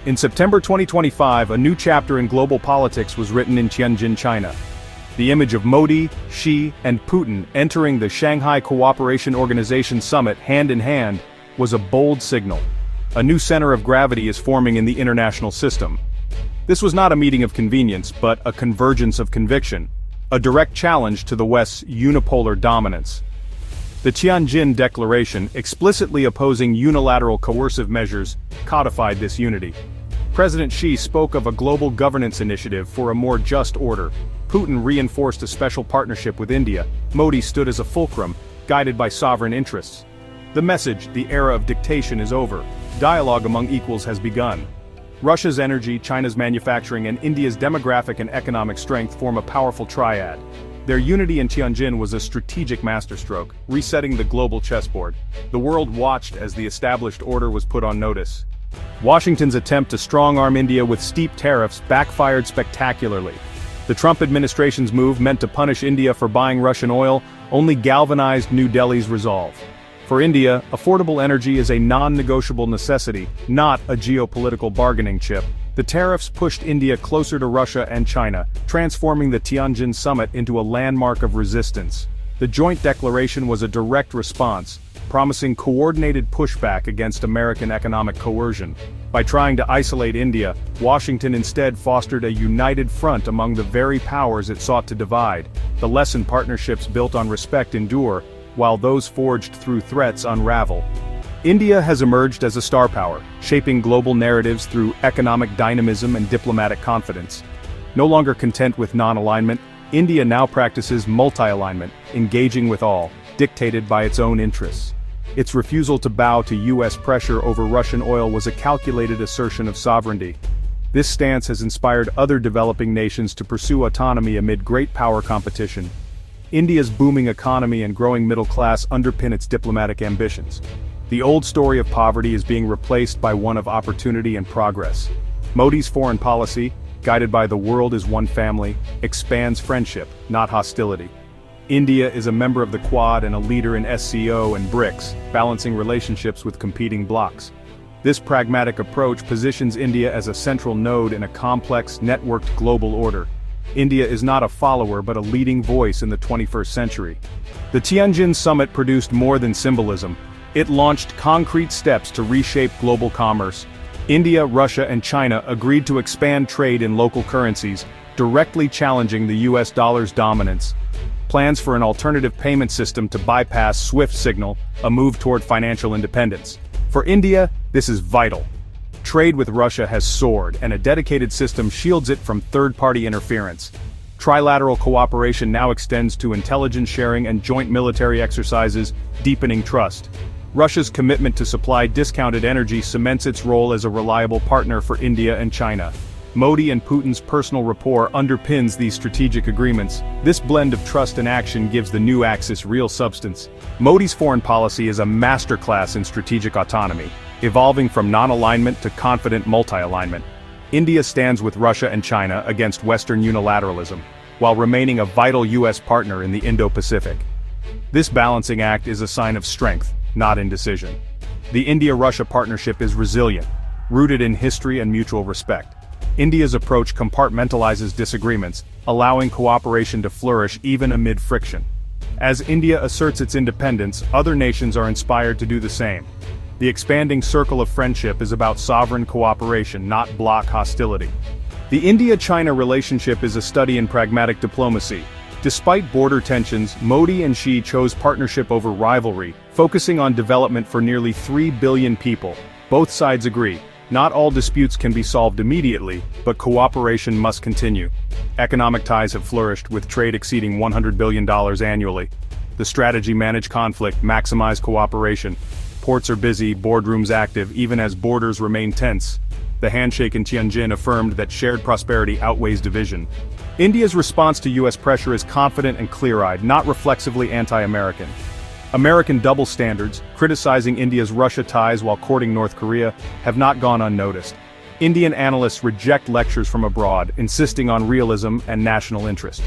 In September 2025, a new chapter in global politics was written in Tianjin, China. The image of Modi, Xi, and Putin entering the Shanghai Cooperation Organization summit hand in hand was a bold signal. A new center of gravity is forming in the international system. This was not a meeting of convenience, but a convergence of conviction, a direct challenge to the West's unipolar dominance. The Tianjin Declaration, explicitly opposing unilateral coercive measures, codified this unity. President Xi spoke of a global governance initiative for a more just order. Putin reinforced a special partnership with India. Modi stood as a fulcrum, guided by sovereign interests. The message, the era of dictation is over. Dialogue among equals has begun. Russia's energy, China's manufacturing, and India's demographic and economic strength form a powerful triad. Their unity in Tianjin was a strategic masterstroke, resetting the global chessboard. The world watched as the established order was put on notice. Washington's attempt to strong-arm India with steep tariffs backfired spectacularly. The Trump administration's move, meant to punish India for buying Russian oil, only galvanized New Delhi's resolve. For India, affordable energy is a non-negotiable necessity, not a geopolitical bargaining chip. The tariffs pushed India closer to Russia and China, transforming the Tianjin summit into a landmark of resistance. The joint declaration was a direct response, promising coordinated pushback against American economic coercion. By trying to isolate India, Washington instead fostered a united front among the very powers it sought to divide. The lesson partnerships built on respect endure, while those forged through threats unravel. India has emerged as a star power, shaping global narratives through economic dynamism and diplomatic confidence. No longer content with non-alignment, India now practices multi-alignment, engaging with all, dictated by its own interests. Its refusal to bow to U.S. pressure over Russian oil was a calculated assertion of sovereignty. This stance has inspired other developing nations to pursue autonomy amid great power competition. India's booming economy and growing middle class underpin its diplomatic ambitions. The old story of poverty is being replaced by one of opportunity and progress. Modi's foreign policy, guided by the world as one family, expands friendship, not hostility. India is a member of the Quad and a leader in SCO and BRICS, balancing relationships with competing blocs. This pragmatic approach positions India as a central node in a complex, networked global order. India is not a follower but a leading voice in the 21st century. The Tianjin summit produced more than symbolism. It launched concrete steps to reshape global commerce. India, Russia, and China agreed to expand trade in local currencies, directly challenging the US dollar's dominance. Plans for an alternative payment system to bypass SWIFT signal, a move toward financial independence. For India, this is vital. Trade with Russia has soared, and a dedicated system shields it from third-party interference. Trilateral cooperation now extends to intelligence sharing and joint military exercises, deepening trust. Russia's commitment to supply discounted energy cements its role as a reliable partner for India and China. Modi and Putin's personal rapport underpins these strategic agreements. This blend of trust and action gives the new axis real substance. Modi's foreign policy is a masterclass in strategic autonomy, evolving from non-alignment to confident multi-alignment. India stands with Russia and China against Western unilateralism, while remaining a vital US partner in the Indo-Pacific. This balancing act is a sign of strength, not indecision. The India-Russia partnership is resilient, rooted in history and mutual respect. India's approach compartmentalizes disagreements, allowing cooperation to flourish even amid friction. As India asserts its independence, other nations are inspired to do the same. The expanding circle of friendship is about sovereign cooperation, not bloc hostility. The India-China relationship is a study in pragmatic diplomacy. Despite border tensions, Modi and Xi chose partnership over rivalry, focusing on development for nearly 3 billion people. Both sides agree. Not all disputes can be solved immediately, but cooperation must continue. Economic ties have flourished, with trade exceeding $100 billion annually. The strategy: manage conflict, maximize cooperation. Ports are busy, boardrooms active, even as borders remain tense. The handshake in Tianjin affirmed that shared prosperity outweighs division. India's response to US pressure is confident and clear-eyed, not reflexively anti-American. American double standards, criticizing India's Russia ties while courting North Korea, have not gone unnoticed. Indian analysts reject lectures from abroad, insisting on realism and national interest.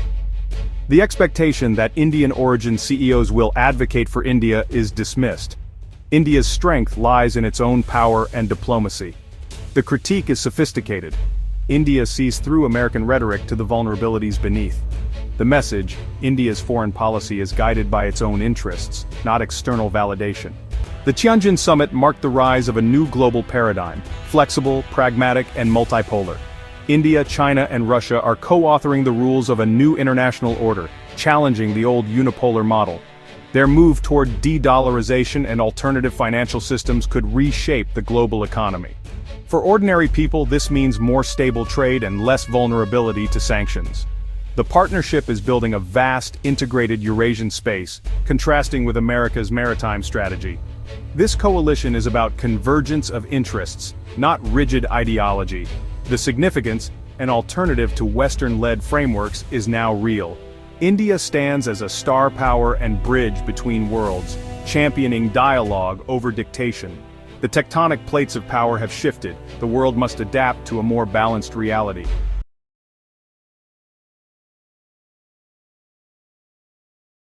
The expectation that Indian-origin CEOs will advocate for India is dismissed. India's strength lies in its own power and diplomacy. The critique is sophisticated. India sees through American rhetoric to the vulnerabilities beneath. The message, India's foreign policy is guided by its own interests, not external validation. The Tianjin summit marked the rise of a new global paradigm, flexible, pragmatic, and multipolar. India, China, and Russia are co-authoring the rules of a new international order, challenging the old unipolar model. Their move toward de-dollarization and alternative financial systems could reshape the global economy. For ordinary people, this means more stable trade and less vulnerability to sanctions. The partnership is building a vast, integrated Eurasian space, contrasting with America's maritime strategy. This coalition is about convergence of interests, not rigid ideology. The significance, an alternative to Western-led frameworks, is now real. India stands as a star power and bridge between worlds, championing dialogue over dictation. The tectonic plates of power have shifted. The world must adapt to a more balanced reality.